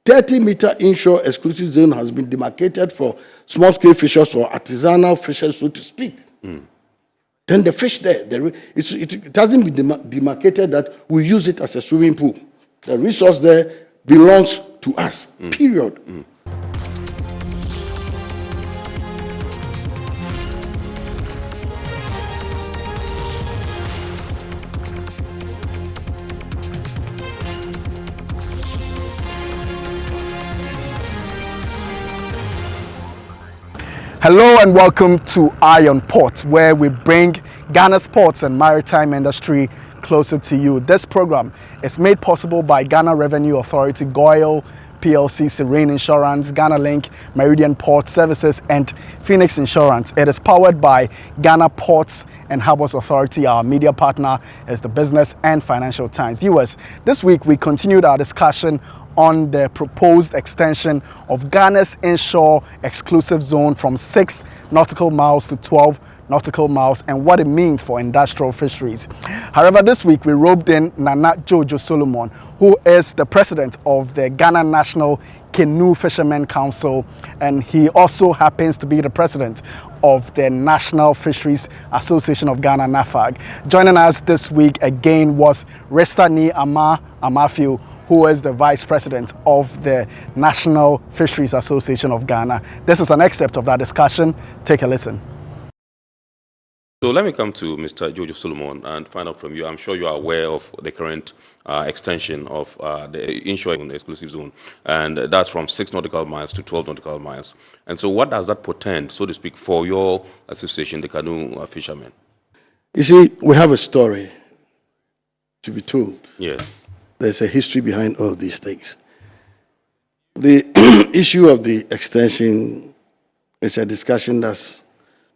30-meter inshore exclusive zone has been demarcated for small-scale fishers or artisanal fishers, so to speak. Then the fish there, it hasn't been demarcated that we use it as a swimming pool. The resource there belongs to us, period. Hello and welcome to Eye on Port, where we bring Ghana's ports and maritime industry closer to you. This program is made possible by Ghana Revenue Authority, GOIL, PLC, Serene Insurance, Ghana Link, Meridian Port Services, and Phoenix Insurance. It is powered by Ghana Ports and Harbours Authority. Our media partner is the Business and Financial Times. Viewers, this week we continued our discussion on the proposed extension of Ghana's inshore exclusive zone from 6 nautical miles to 12 nautical miles and what it means for industrial fisheries. However, this week we roped in Nana Jojo Solomon, who is the president of the Ghana National Canoe Fishermen Council, and he also happens to be the president of the National Fisheries Association of Ghana, NAFAG. Joining us this week again was Restani Amafiu, who is the Vice President of the National Fisheries Association of Ghana. This is an excerpt of that discussion. Take a listen. So let me come to Mr. Jojo Solomon and find out from you. I'm sure you are aware of the current extension of the inshore exclusive zone, and that's from 6 nautical miles to 12 nautical miles. And so what does that portend, so to speak, for your association, the canoe fishermen? You see, we have a story to be told. Yes. There's a history behind all these things. The issue of the extension is a discussion that's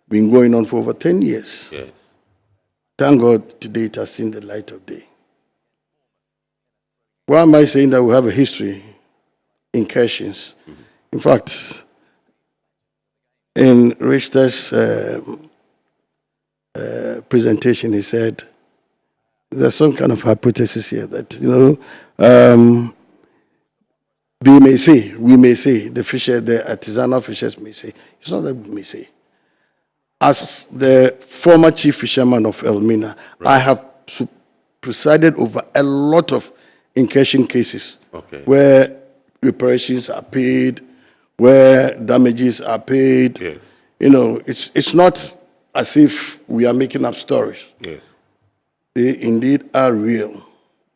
been going on for over 10 years. Yes. Thank God today it has seen the light of day. Why am I saying that we have a history? Incursions. In fact, in Richter's presentation, he said, there's some kind of hypothesis here that, they may say, we may say, the artisanal fishers may say, it's not that we may say. As the former chief fisherman of Elmina, right, I have presided over a lot of incursion cases where reparations are paid, where damages are paid. Yes. It's not as if we are making up stories. Yes. They indeed are real.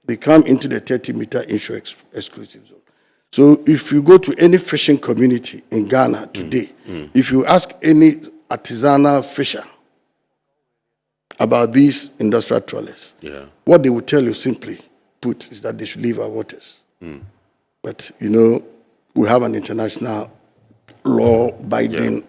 They come into the 30-meter inshore exclusive zone. So if you go to any fishing community in Ghana today, if you ask any artisanal fisher about these industrial trawlers, what they will tell you simply put is that they should leave our waters. But, we have an international law-binding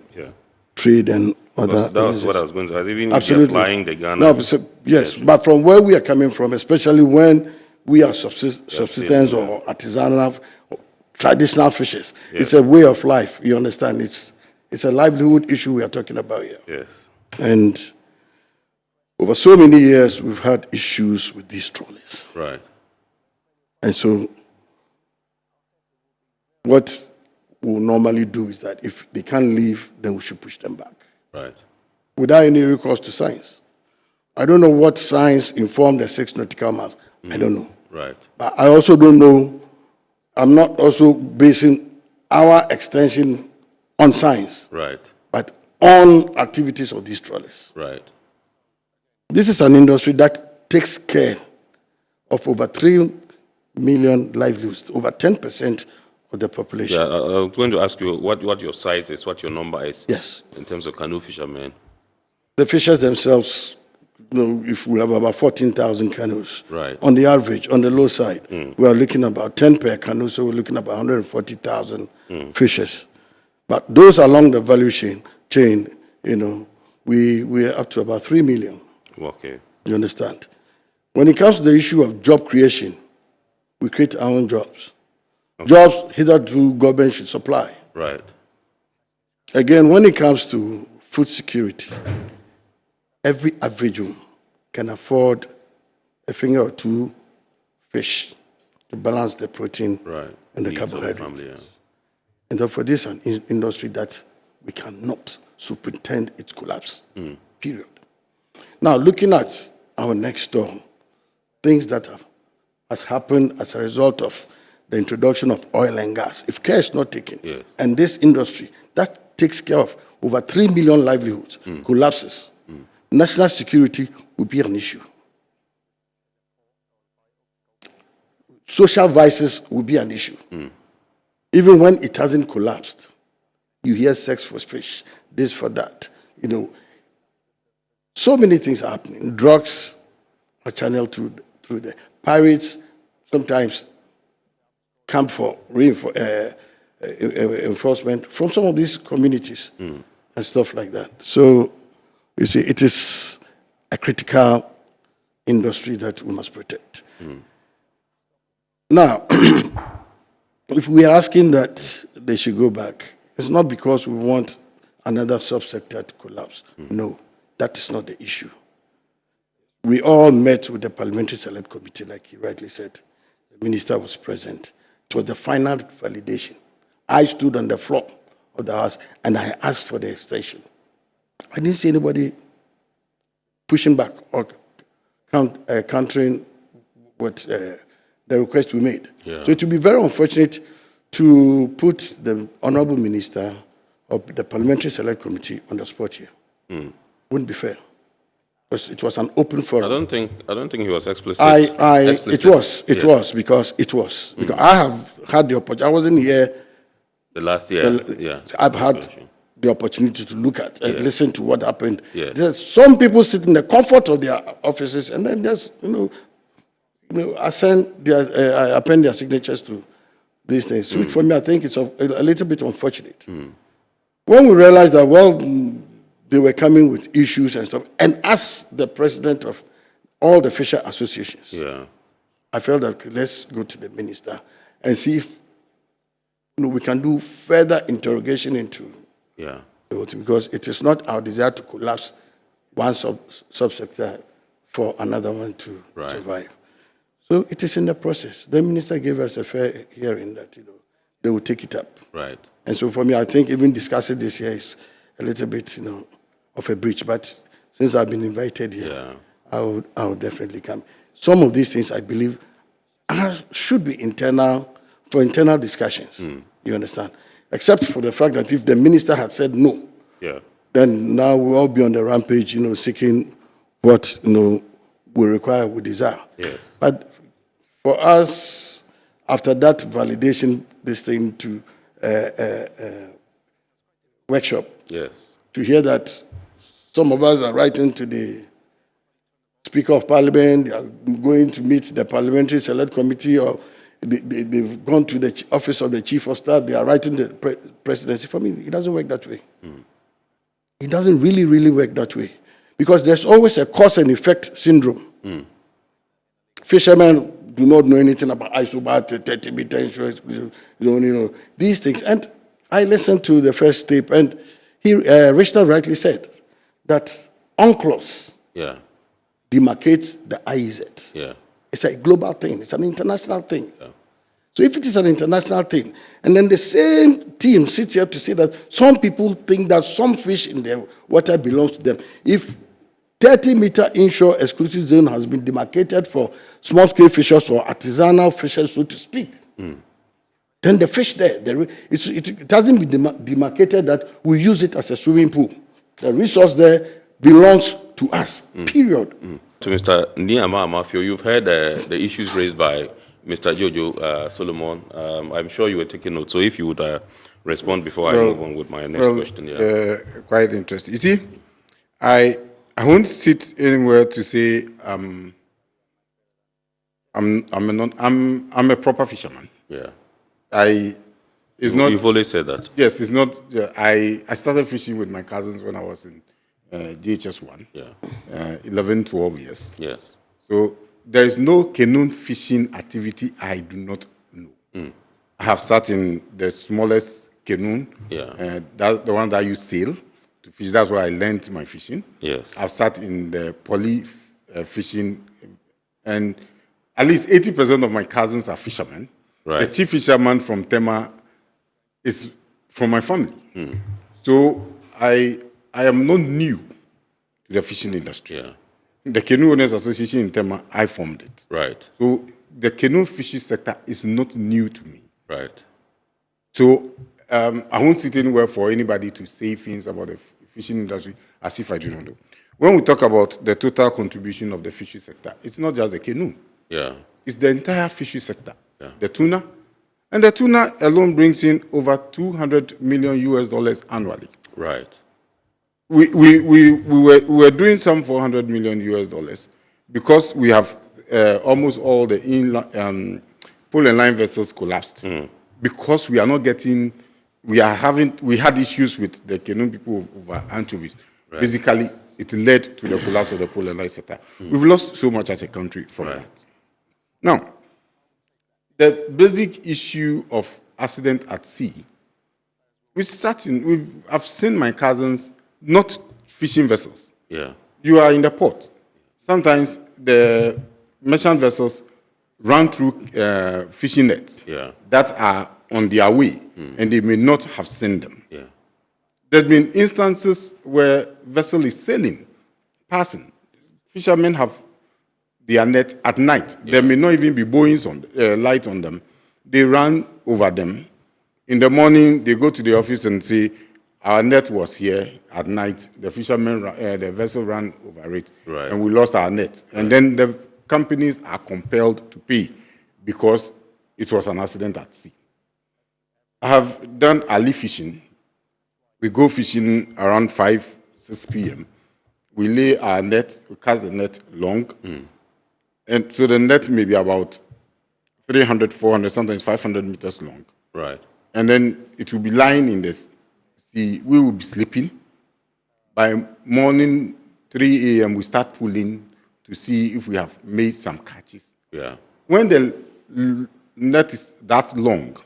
trade and other. That was what I was going to ask. Even absolutely. If they're flying the Ghana. No, yes, but from where we are coming from, especially when we are subsistence or artisanal, or traditional fishers, it's a way of life. You understand? It's a livelihood issue we are talking about here. Yes. And over so many years, we've had issues with these trawlers. Right. And so, what we'll normally do is that if they can't leave, then we should push them back. Right. Without any recourse to science. I don't know what science informed the 6 nautical miles. I don't know. Right. But I also don't know, I'm not also basing our extension on science. Right. But on activities of these trawlers. Right. This is an industry that takes care of over 3 million livelihoods, over 10% of the population. Yeah, I was going to ask you what your size is, what your number is. Yes. In terms of canoe fishermen. The fishers themselves, if we have about 14,000 canoes, right, on the average, on the low side, we are looking about 10 per canoe, so we're looking at about 140,000 fishers. But those along the value chain, we're up to about 3 million. Okay. You understand? When it comes to the issue of job creation, we create our own jobs. Okay. Jobs hitherto government should supply. Right. Again, when it comes to food security, every average one can afford a finger or two fish to balance the protein and the needs of the carbohydrates. family, yeah. And therefore, this is an industry that we cannot superintend its collapse, period. Now, looking at our next door, things that has happened as a result of the introduction of oil and gas, if care is not taken, Yes. and this industry that takes care of over 3 million livelihoods collapses, national security will be an issue. Social vices will be an issue. Even when it hasn't collapsed, you hear sex for fish, this for that. You know, so many things are happening. Drugs are channeled through the pirates. Sometimes camp for enforcement from some of these communities and stuff like that. So, you see, it is a critical industry that we must protect. Now, if we are asking that they should go back, it's not because we want another subsector to collapse. No, that is not the issue. We all met with the Parliamentary Select Committee, like he rightly said. The minister was present. It was the final validation. I stood on the floor of the House and I asked for the extension. I didn't see anybody pushing back or countering what the request we made. Yeah. So it would be very unfortunate to put the Honorable Minister of the Parliamentary Select Committee on the spot here. Wouldn't be fair. Because it was an open forum. I don't think he was explicit. It was because I have had the opportunity. I wasn't here. The last year, yeah. I've had the opportunity to look at and listen to what happened. Yes. There's some people sit in the comfort of their offices and then just append their signatures to these things. Which for me, I think it's a little bit unfortunate. When we realized that, well, they were coming with issues and stuff, and as the president of all the fisher associations, I felt that let's go to the minister and see if we can do further interrogation into because it is not our desire to collapse one subsector for another one to survive. So it is in the process. The minister gave us a fair hearing that they will take it up. Right. And so for me, I think even discussing this here is a little bit, of a breach. But since I've been invited here, I will definitely come. Some of these things, I believe, should be for internal discussions. You understand? Except for the fact that if the minister had said no, then now we'll all be on the rampage, seeking what, we require, we desire. Yes. But for us, after that validation, this thing to workshop, to hear that some of us are writing to the Speaker of Parliament, they are going to meet the Parliamentary Select Committee, or they've gone to the office of the Chief of Staff, they are writing the presidency. For me, it doesn't work that way. It doesn't really, really work that way. Because there's always a cause and effect syndrome. Fishermen do not know anything about isobat, 30-meter insurance, these things. And I listened to the first tape, and Richard rightly said that UNCLOS demarcates the IEZ. It's a global thing. It's an international thing. So if it is an international thing, and then the same team sits here to say that some people think that some fish in the water belongs to them. If 30-meter inshore exclusive zone has been demarcated for small-scale fishers or artisanal fishers, so to speak, then the fish there, it hasn't been demarcated that we use it as a swimming pool. The resource there belongs to us, period. To Mr. Niama Amafio, you've heard the issues raised by Mr. Jojo Solomon. I'm sure you were taking notes. So if you would respond before I move on with my next question. Quite interesting. You see, I won't sit anywhere to say I'm a proper fisherman. You've always said that. Yes, it's not. I started fishing with my cousins when I was in GHS1. 11, 12 years. Yes. So there is no canoe fishing activity I do not know. I have sat in the smallest canoe, the one that you sail to fish. That's where I learned my fishing. Yes. I've sat in the poly fishing, and at least 80% of my cousins are fishermen. Right. The chief fisherman from Tema is from my family. So I am not new to the fishing industry. Yeah. The Canoe Owners Association in Tema, I formed it. Right. So the canoe fishing sector is not new to me. Right. So I won't sit anywhere for anybody to say things about the fishing industry as if I do not know. When we talk about the total contribution of the fishery sector, it's not just the canoe. Yeah. It's the entire fishery sector. Yeah. The tuna. And the tuna alone brings in over $200 million annually. Right. We were doing some $400 million because we have almost all the pole and line vessels collapsed. Because we are not getting, we had issues with the canoe people over anchovies. Right. Basically, it led to the collapse of the pole and line sector. We've lost so much as a country from that. Now, the basic issue of accident at sea, I've seen my cousins, not fishing vessels. Yeah. You are in the port. Sometimes the merchant vessels run through fishing nets that are on their way, and they may not have seen them. Yeah. There have been instances where vessel is sailing, passing. Fishermen have their net at night. Yeah. There may not even be buoys on light on them. They run over them. In the morning, they go to the office and say, our net was here at night. The the vessel ran over it, and we lost our net. And then the companies are compelled to pay because it was an accident at sea. I have done early fishing. We go fishing around 5, 6 p.m. We lay our net, we cast the net long. And so the net may be about 300, 400, sometimes 500 meters long. Right. And then it will be lying in the sea. We will be sleeping. By morning, 3 a.m., we start pulling to see if we have made some catches. Yeah. When the net is that long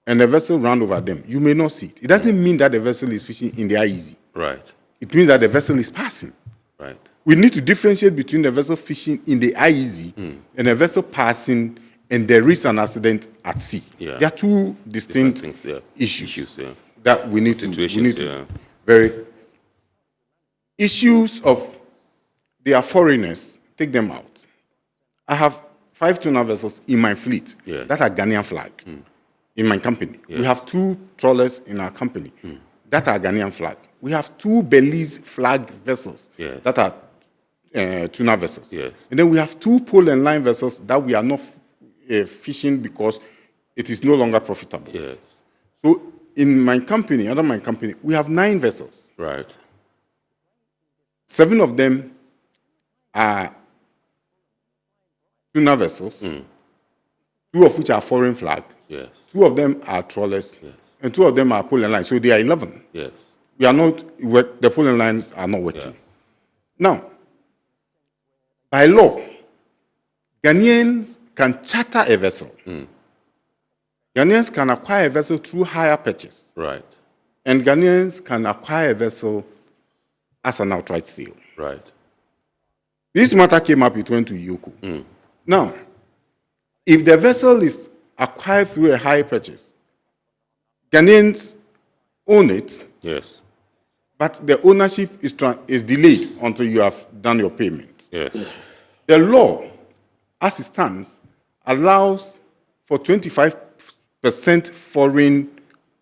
and the vessel runs over them, you may not see it. It doesn't mean that the vessel is fishing in the IEZ. Right. It means that the vessel is passing. Right. We need to differentiate between the vessel fishing in the IEZ and the vessel passing, and there is an accident at sea. Yeah. There are two distinct issues that we need to very issues of they are foreigners, take them out. I have 5 tuna vessels in my fleet that are Ghanaian flag in my company. We have 2 trawlers in our company that are Ghanaian flag. We have 2 Belize flag vessels that are tuna vessels. And then we have 2 pole and line vessels that we are not fishing because it is no longer profitable. Yes. So in my company, under my company, we have 9 vessels. Right. 7 of them are tuna vessels, 2 of which are foreign flagged. Yes. 2 of them are trawlers, and 2 of them are pole and line. So they are 11. Yes. We are not, the pole and lines are not working. Now, by law, Ghanaians can charter a vessel. Ghanaians can acquire a vessel through hire purchase. Right. And Ghanaians can acquire a vessel as an outright sale. Right. This matter came up, it went to Yoko. Now, if the vessel is acquired through a hire purchase, Ghanaians own it. Yes. But the ownership is delayed until you have done your payment. Yes. The law, as it stands, allows for 25% foreign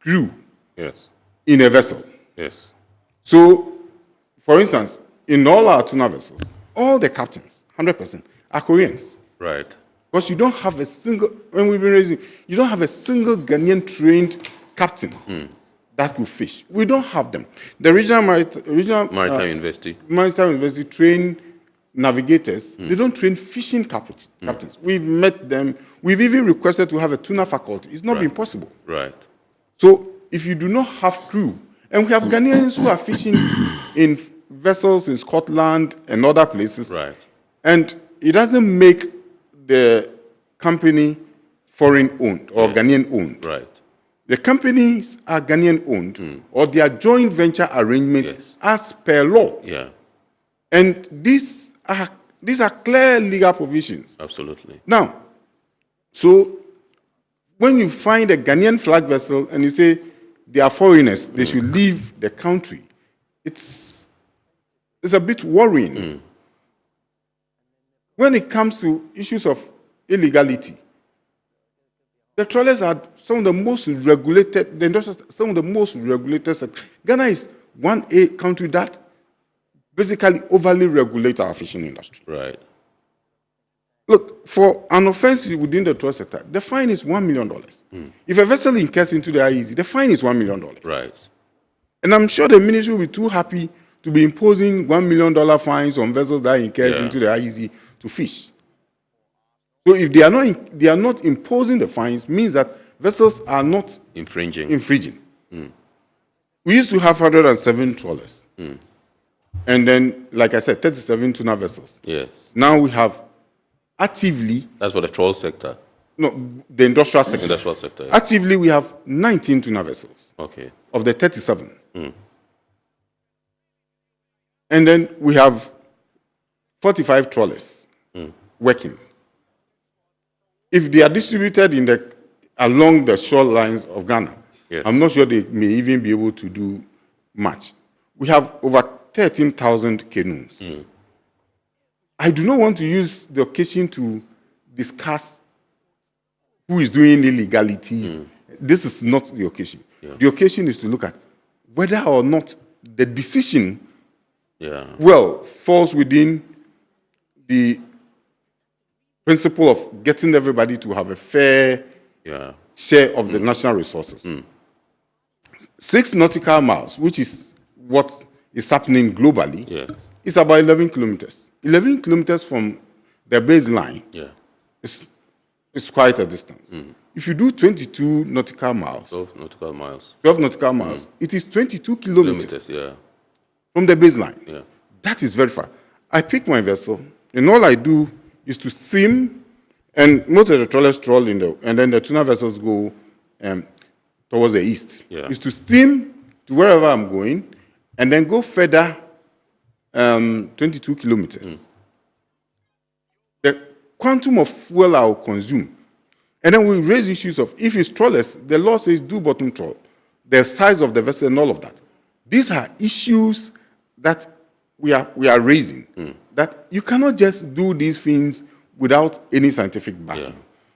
crew in a vessel. Yes. So, for instance, in all our tuna vessels, all the captains, 100%, are Koreans. Right. Because you don't have a single, when we've been raising, you don't have a single Ghanaian trained captain that could fish. We don't have them. The regional Maritime University train navigators. They don't train fishing captains. We've met them. We've even requested to have a tuna faculty. It's not been possible. Right. So if you do not have crew, and we have Ghanaians who are fishing in vessels in Scotland and other places, and it doesn't make the company foreign owned or Ghanaian owned. Right. The companies are Ghanaian owned or their joint venture arrangement as per law. Yeah. And these are clear legal provisions. Absolutely. Now, so when you find a Ghanaian flag vessel and you say they are foreigners, they should leave the country, it's a bit worrying. When it comes to issues of illegality, the trawlers are some of the most regulated, some of the most regulated. Ghana is one country that basically overly regulates our fishing industry. Right. Look, for an offense within the trawl sector, the fine is $1 million. If a vessel incurs into the IEZ, the fine is $1 million. Right. And I'm sure the ministry will be too happy to be imposing $1 million fines on vessels that incurs into the IEZ to fish. So if they are not imposing the fines, means that vessels are not infringing. We used to have 107 trawlers. And then, like I said, 37 tuna vessels. Yes. Now we have actively... That's for the trawl sector? No, the industrial sector. Industrial sector, yes. Actively, we have 19 tuna vessels. Okay. Of the 37. And then we have 45 trawlers working. If they are distributed along the shorelines of Ghana, I'm not sure they may even be able to do much. We have over 13,000 canoes. I do not want to use the occasion to discuss who is doing illegalities. This is not the occasion. The occasion is to look at whether or not the decision falls within the principle of getting everybody to have a fair share of the national resources. 6 nautical miles, which is what is happening globally, is about 11 kilometers. 11 kilometers from the baseline is quite a distance. If you do 22 nautical miles, 12 nautical miles, it is 22 kilometers from the baseline. That is very far. I pick my vessel, and all I do is to swim, and most of the trawlers trawl and then the tuna vessels go towards the east. Is to steam to wherever I'm going, and then go further 22 kilometers. The quantum of fuel I will consume, and then we raise issues of, if it's trawlers, the law says do bottom trawl, the size of the vessel and all of that. These are issues that we are raising, that you cannot just do these things without any scientific backing.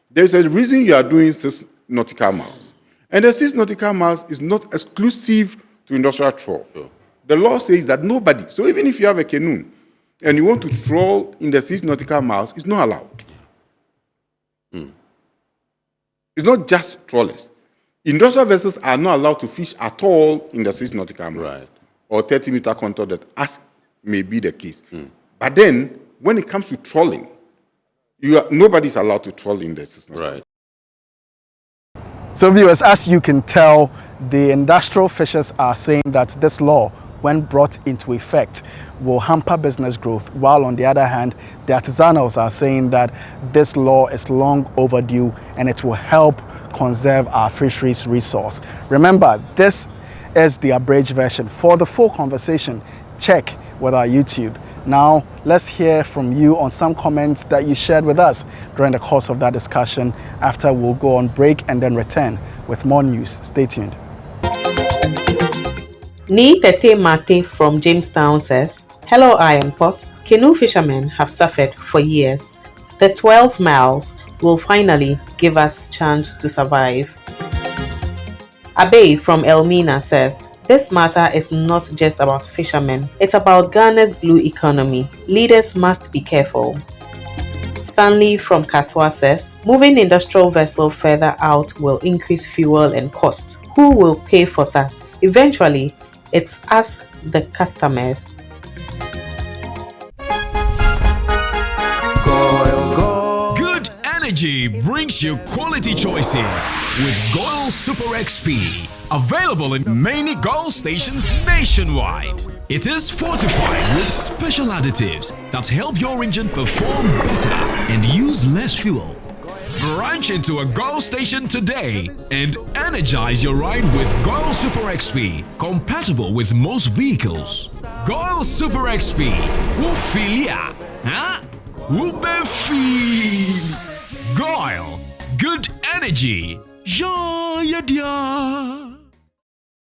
There is a reason you are doing 6 nautical miles. And the 6 nautical miles is not exclusive to industrial trawl. The law says that nobody, so even if you have a canoe and you want to trawl in the 6 nautical miles, it's not allowed. It's not just trawlers. Industrial vessels are not allowed to fish at all in the 6 nautical miles or 30-meter contour depth, as may be the case. But then, when it comes to trawling, nobody's allowed to trawl in the 6 nautical miles. So viewers, as you can tell, the industrial fishers are saying that this law, when brought into effect, will hamper business growth, while on the other hand, the artisanals are saying that this law is long overdue and it will help conserve our fisheries resource. Remember, this is the abridged version. For the full conversation, check with our YouTube. Now, let's hear from you on some comments that you shared with us during the course of that discussion. After, we'll go on break and then return with more news. Stay tuned. Ni Tete Mate from Jamestown says, "Hello Iron Pot. Canoe fishermen have suffered for years. The 12 miles will finally give us chance to survive." Abe from Elmina says, "This matter is not just about fishermen. It's about Ghana's blue economy. Leaders must be careful." Stanley from Kaswa says, "Moving industrial vessel further out will increase fuel and cost. Who will pay for that? Eventually, it's us, the customers." Good energy brings you quality choices with Goil Super XP. Available in many Goil stations nationwide. It is fortified with special additives that help your engine perform better and use less fuel. Branch into a Goil station today and energize your ride with Goil Super XP, compatible with most vehicles. Goil Super XP, Wufilia, huh? Wubefi. Goil, good energy. Yeah, dear.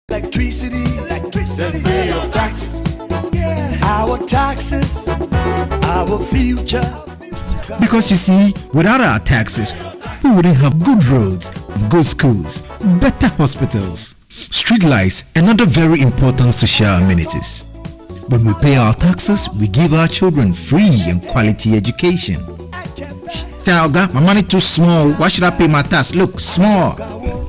Electricity, then pay your taxes. Yeah. Our taxes, our future. Because you see, without our taxes, we wouldn't have good roads, good schools, better hospitals, street lights, and other very important social amenities. When we pay our taxes, we give our children free and quality education. Talga, my money too small. Why should I pay my tax? Look, small.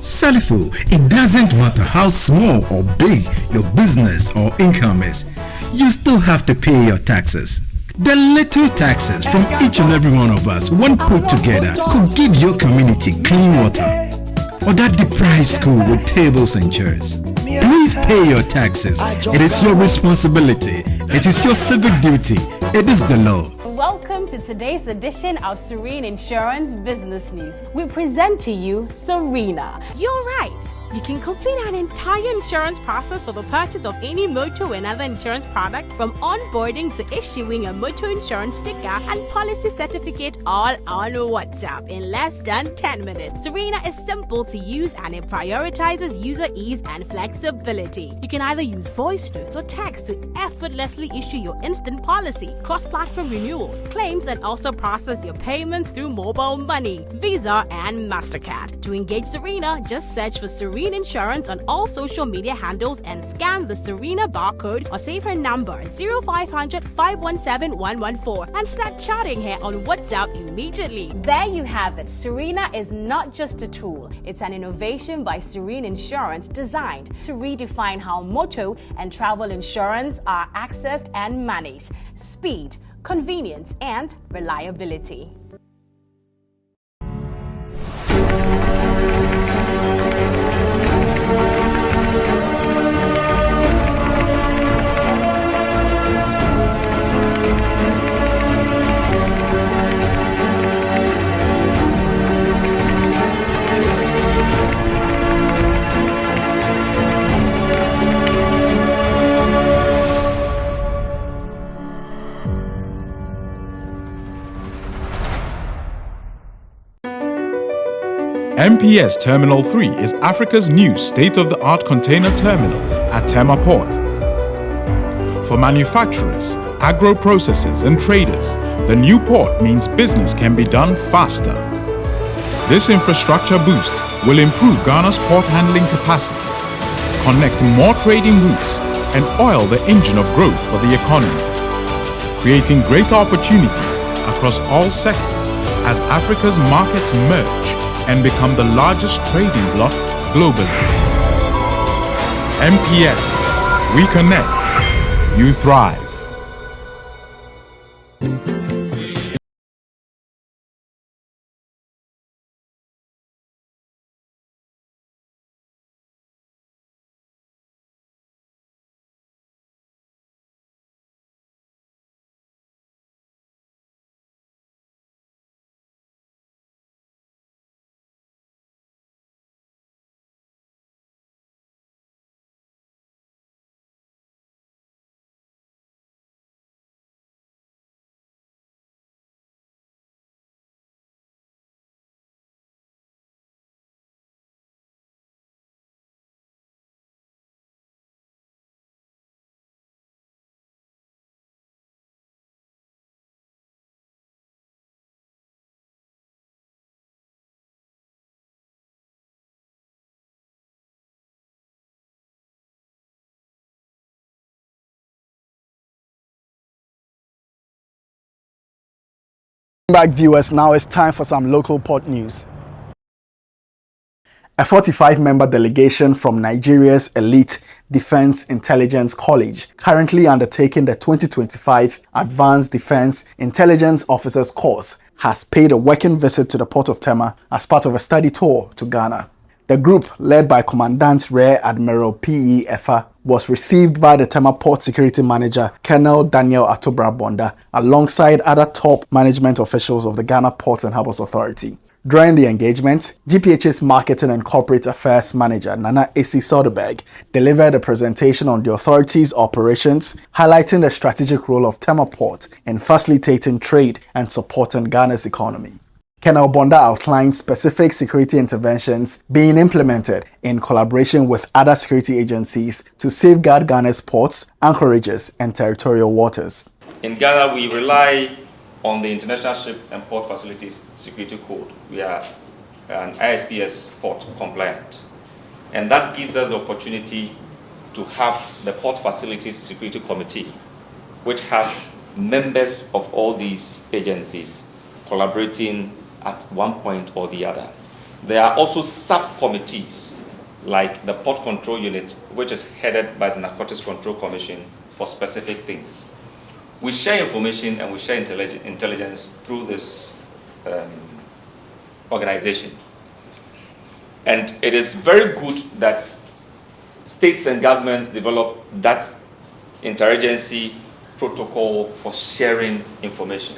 Salifo, it doesn't matter how small or big your business or income is. You still have to pay your taxes. The little taxes from each and every one of us, when put together, could give your community clean water or that deprived school with tables and chairs. Please pay your taxes. It is your responsibility. It is your civic duty. It is the law. Welcome to today's edition of Serene Insurance Business News. We present to you Serena. You're right. You can complete an entire insurance process for the purchase of any motor and other insurance products, from onboarding to issuing a motor insurance sticker and policy certificate, all on WhatsApp in less than 10 minutes. Serena is simple to use and it prioritizes user ease and flexibility. You can either use voice notes or text to effortlessly issue your instant policy, cross-platform renewals, claims, and also process your payments through mobile money, Visa, and MasterCard. To engage Serena, just search for Serena Insurance on all social media handles and scan the Serena barcode or save her number 0500 517 114 and start chatting her on WhatsApp immediately. There you have it. Serena is not just a tool, it's an innovation by Serene Insurance designed to redefine how motor and travel insurance are accessed and managed. Speed, convenience, and reliability. MPS Terminal 3 is Africa's new state-of-the-art container terminal at Tema Port. For manufacturers, agro-processors and traders, the new port means business can be done faster. This infrastructure boost will improve Ghana's port handling capacity, connect more trading routes, and oil the engine of growth for the economy, creating greater opportunities across all sectors as Africa's markets merge and become the largest trading bloc globally. MPS, we connect, you thrive. Back viewers, now it's time for some local port news. A 45-member delegation from Nigeria's elite Defense Intelligence College, currently undertaking the 2025 Advanced Defense Intelligence Officers course, has paid a working visit to the port of Tema as part of a study tour to Ghana. The group, led by Commandant Rear Admiral P.E. Efa, was received by the Tema Port Security Manager, Colonel Daniel Atobra Bonda, alongside other top management officials of the Ghana Ports and Harbours Authority. During the engagement, GPHA's Marketing and Corporate Affairs Manager, Nana Esi Soderberg, delivered a presentation on the authority's operations, highlighting the strategic role of Tema Port in facilitating trade and supporting Ghana's economy. Colonel Bonda outlined specific security interventions being implemented in collaboration with other security agencies to safeguard Ghana's ports, anchorages, and territorial waters. In Ghana, we rely on the International Ship and Port Facilities Security Code. We are an ISPS port compliant. And that gives us the opportunity to have the Port Facilities Security Committee, which has members of all these agencies collaborating at one point or the other. There are also subcommittees like the Port Control Unit, which is headed by the Narcotics Control Commission for specific things. We share information and we share intelligence through this organization. And it is very good that states and governments develop that interagency protocol for sharing information.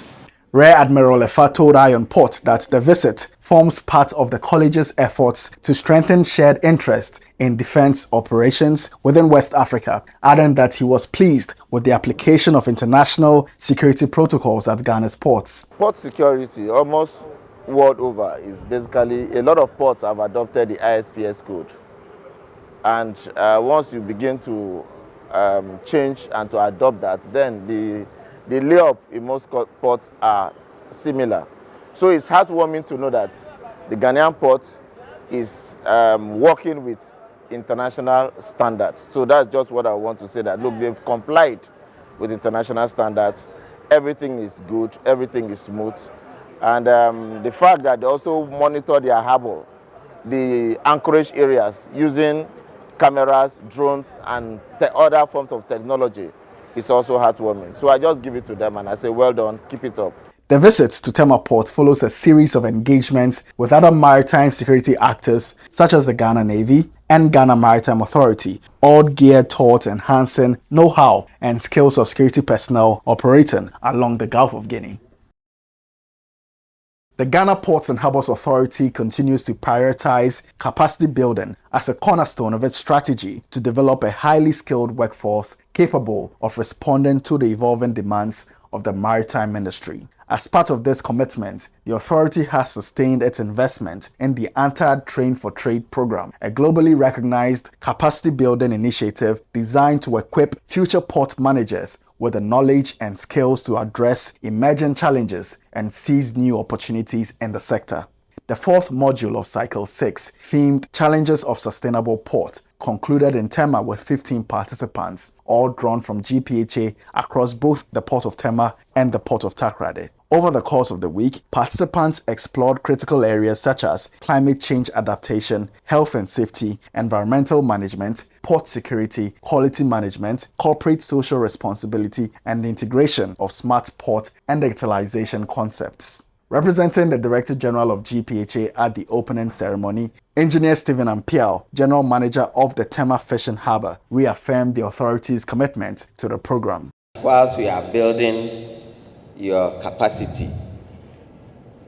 Rear Admiral Efa told Iron Port that the visit forms part of the college's efforts to strengthen shared interest in defense operations within West Africa, adding that he was pleased with the application of international security protocols at Ghana's ports. Port security, almost world over, is basically, a lot of ports have adopted the ISPS code. And once you begin to change and to adopt that, then the layup in most ports are similar. So it's heartwarming to know that the Ghanaian port is working with international standards. So that's just what I want to say, that look, they've complied with international standards. Everything is good, everything is smooth. And the fact that they also monitor their harbor, the anchorage areas, using cameras, drones, and other forms of technology, is also heartwarming. So I just give it to them and I say, well done, keep it up. The visit to Tema Port follows a series of engagements with other maritime security actors such as the Ghana Navy and Ghana Maritime Authority, all geared towards enhancing know-how and skills of security personnel operating along the Gulf of Guinea. The Ghana Ports and Harbours Authority continues to prioritize capacity building as a cornerstone of its strategy to develop a highly skilled workforce capable of responding to the evolving demands of the maritime industry. As part of this commitment, the authority has sustained its investment in the Antar Trainfortrade program, a globally recognized capacity building initiative designed to equip future port managers with the knowledge and skills to address emerging challenges and seize new opportunities in the sector. The fourth module of Cycle 6, themed Challenges of Sustainable Port, concluded in Tema with 15 participants, all drawn from GPHA across both the Port of Tema and the Port of Takoradi. Over the course of the week, participants explored critical areas such as climate change adaptation, health and safety, environmental management, port security, quality management, corporate social responsibility, and the integration of smart port and digitalization concepts. Representing the Director General of GPHA at the opening ceremony, Engineer Stephen Ampial, General Manager of the Tema Fishing Harbour, reaffirmed the authority's commitment to the program. Whilst we are building your capacity,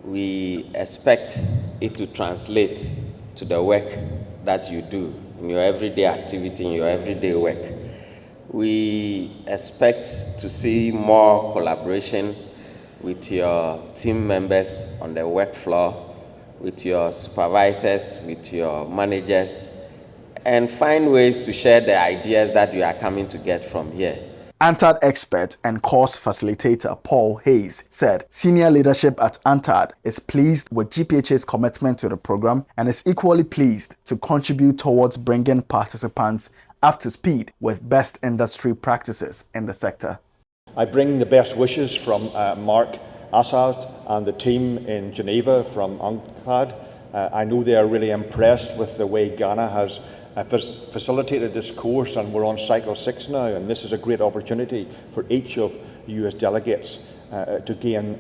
we expect it to translate to the work that you do in your everyday activity, in your everyday work. We expect to see more collaboration with your team members on the work floor, with your supervisors, with your managers, and find ways to share the ideas that you are coming to get from here. UNCTAD expert and course facilitator Paul Hayes said senior leadership at UNCTAD is pleased with GPHA's commitment to the program and is equally pleased to contribute towards bringing participants up to speed with best industry practices in the sector. I bring the best wishes from Mark Assad and the team in Geneva from UNCTAD. I know they are really impressed with the way Ghana has facilitated this course, and we're on Cycle 6 now, and this is a great opportunity for each of the US delegates to gain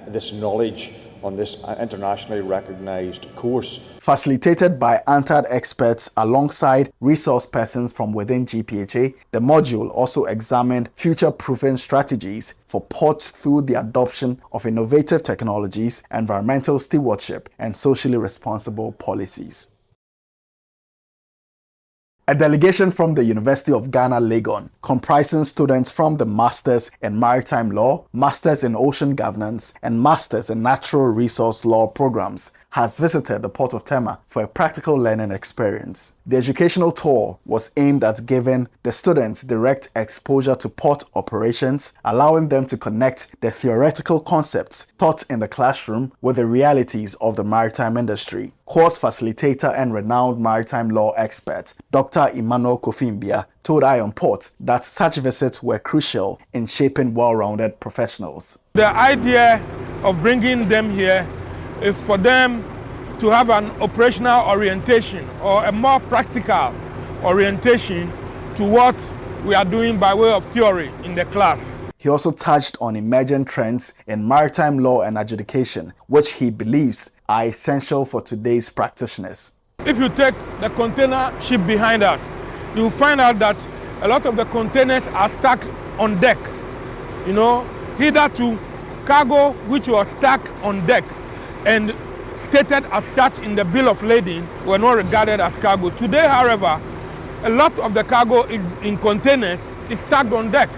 this knowledge on this internationally recognized course. Facilitated by UNCTAD experts alongside resource persons from within GPHA, the module also examined future-proofing strategies for ports through the adoption of innovative technologies, environmental stewardship, and socially responsible policies. A delegation from the University of Ghana, Legon, comprising students from the Masters in Maritime Law, Masters in Ocean Governance, and Masters in Natural Resource Law programs, has visited the port of Tema for a practical learning experience. The educational tour was aimed at giving the students direct exposure to port operations, allowing them to connect the theoretical concepts taught in the classroom with the realities of the maritime industry. Course facilitator and renowned maritime law expert, Dr. Emmanuel Kofimbia, told Ion Port that such visits were crucial in shaping well-rounded professionals. The idea of bringing them here is for them to have an operational orientation or a more practical orientation to what we are doing by way of theory in the class. He also touched on emerging trends in maritime law and adjudication, which he believes are essential for today's practitioners. If you take the container ship behind us, you'll find out that a lot of the containers are stacked on deck. You know, hitherto cargo which was stacked on deck and stated as such in the bill of lading were not regarded as cargo. Today, however, a lot of the cargo in containers is stacked on deck,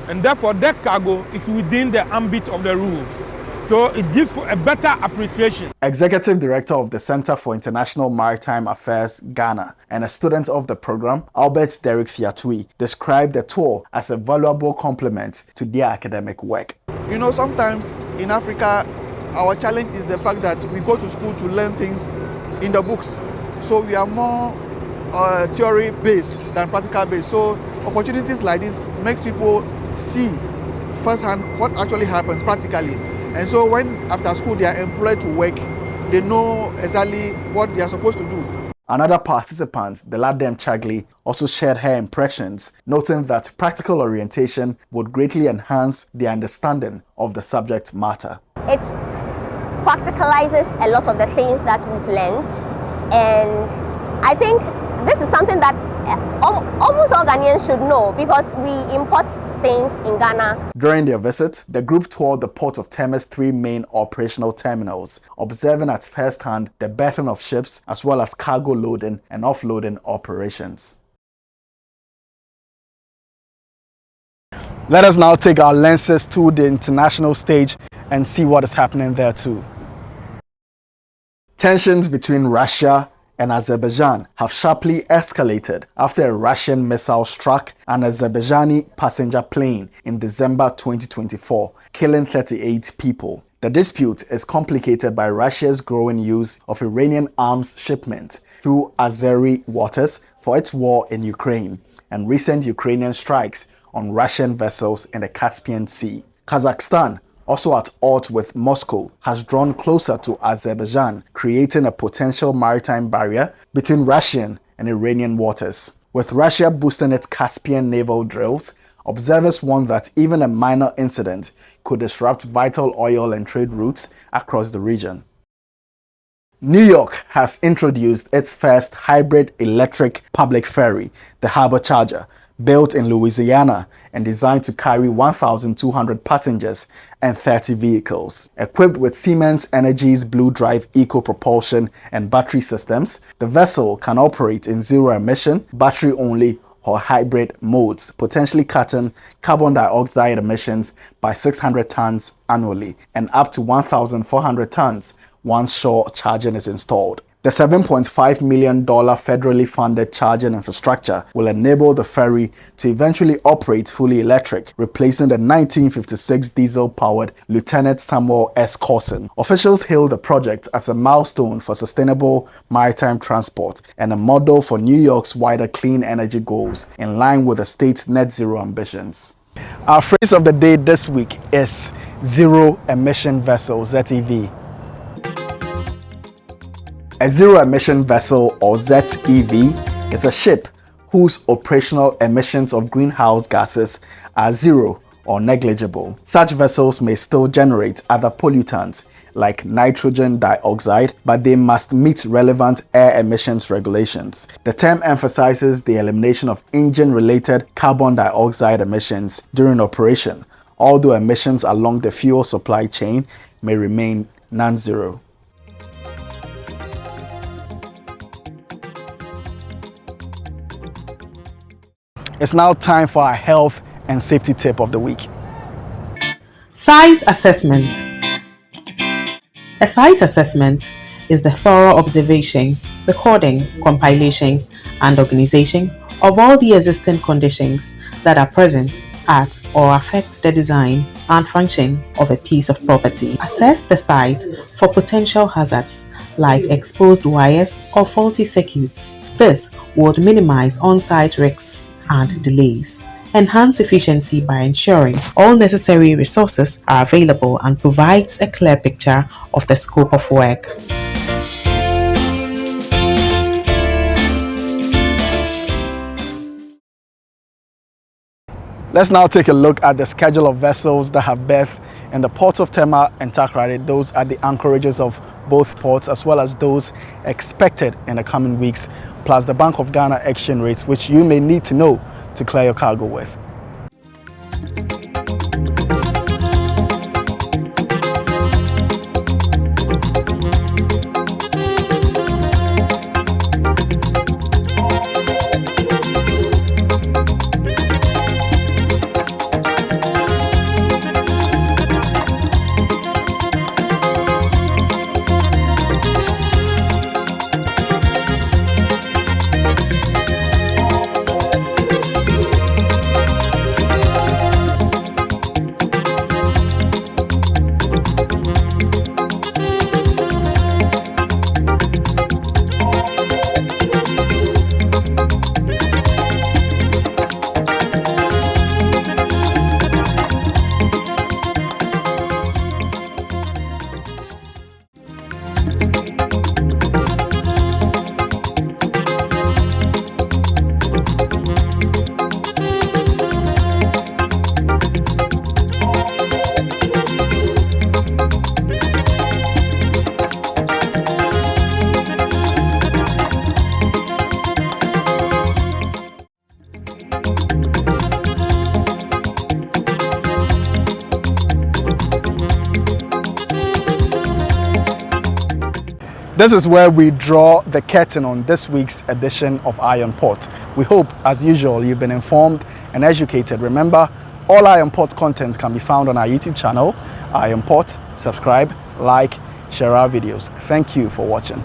and therefore deck cargo is within the ambit of the rules. So it gives a better appreciation. Executive Director of the Center for International Maritime Affairs, Ghana, and a student of the program, Albert Derek Fiatui, described the tour as a valuable complement to their academic work. You know, sometimes in Africa, our challenge is the fact that we go to school to learn things in the books. So we are more theory-based than practical-based. So opportunities like this makes people see firsthand what actually happens practically. And so when after school they are employed to work, they know exactly what they are supposed to do. Another participant, Deladem Chagli, also shared her impressions, noting that practical orientation would greatly enhance their understanding of the subject matter. It practicalizes a lot of the things that we've learned, and I think this is something that almost all Ghanaians should know because we import things in Ghana. During their visit, the group toured the port of Tema's 3 main operational terminals, observing at first hand the berthing of ships as well as cargo loading and offloading operations. Let us now take our lenses to the international stage and see what is happening there too. Tensions between Russia and Azerbaijan have sharply escalated after a Russian missile struck an Azerbaijani passenger plane in December 2024, killing 38 people. The dispute is complicated by Russia's growing use of Iranian arms shipment through Azeri waters for its war in Ukraine and recent Ukrainian strikes on Russian vessels in the Caspian Sea. Kazakhstan, also at odds with Moscow, has drawn closer to Azerbaijan, creating a potential maritime barrier between Russian and Iranian waters. With Russia boosting its Caspian naval drills, observers warn that even a minor incident could disrupt vital oil and trade routes across the region. New York has introduced its first hybrid electric public ferry, the Harbor Charger, built in Louisiana and designed to carry 1,200 passengers and 30 vehicles. Equipped with Siemens Energy's Blue Drive eco-propulsion and battery systems, the vessel can operate in zero-emission, battery-only or hybrid modes, potentially cutting carbon dioxide emissions by 600 tons annually and up to 1,400 tons once shore charging is installed. The $7.5 million federally funded charging infrastructure will enable the ferry to eventually operate fully electric, replacing the 1956 diesel-powered Lieutenant Samuel S. Corson. Officials hail the project as a milestone for sustainable maritime transport and a model for New York's wider clean energy goals, in line with the state's net zero ambitions. Our phrase of the day this week is Zero Emission Vessel, ZEV. A zero-emission vessel, or ZEV, is a ship whose operational emissions of greenhouse gases are zero or negligible. Such vessels may still generate other pollutants like nitrogen dioxide, but they must meet relevant air emissions regulations. The term emphasizes the elimination of engine-related carbon dioxide emissions during operation, although emissions along the fuel supply chain may remain non-zero. It's now time for our health and safety tip of the week. Site assessment. A site assessment is the thorough observation, recording, compilation, and organization of all the existing conditions that are present at or affect the design and function of a piece of property. Assess the site for potential hazards like exposed wires or faulty circuits. This would minimize on-site risks and delays. Enhance efficiency by ensuring all necessary resources are available and provides a clear picture of the scope of work. Let's now take a look at the schedule of vessels that have berthed in the ports of Tema and Takoradi. Those are the anchorages of both ports, as well as those expected in the coming weeks, plus the Bank of Ghana exchange rates, which you may need to know to clear your cargo with. This is where we draw the curtain on this week's edition of Iron Port. We hope, as usual, you've been informed and educated. Remember, all Iron Port content can be found on our YouTube channel, Iron Port. Subscribe, like, share our videos. Thank you for watching.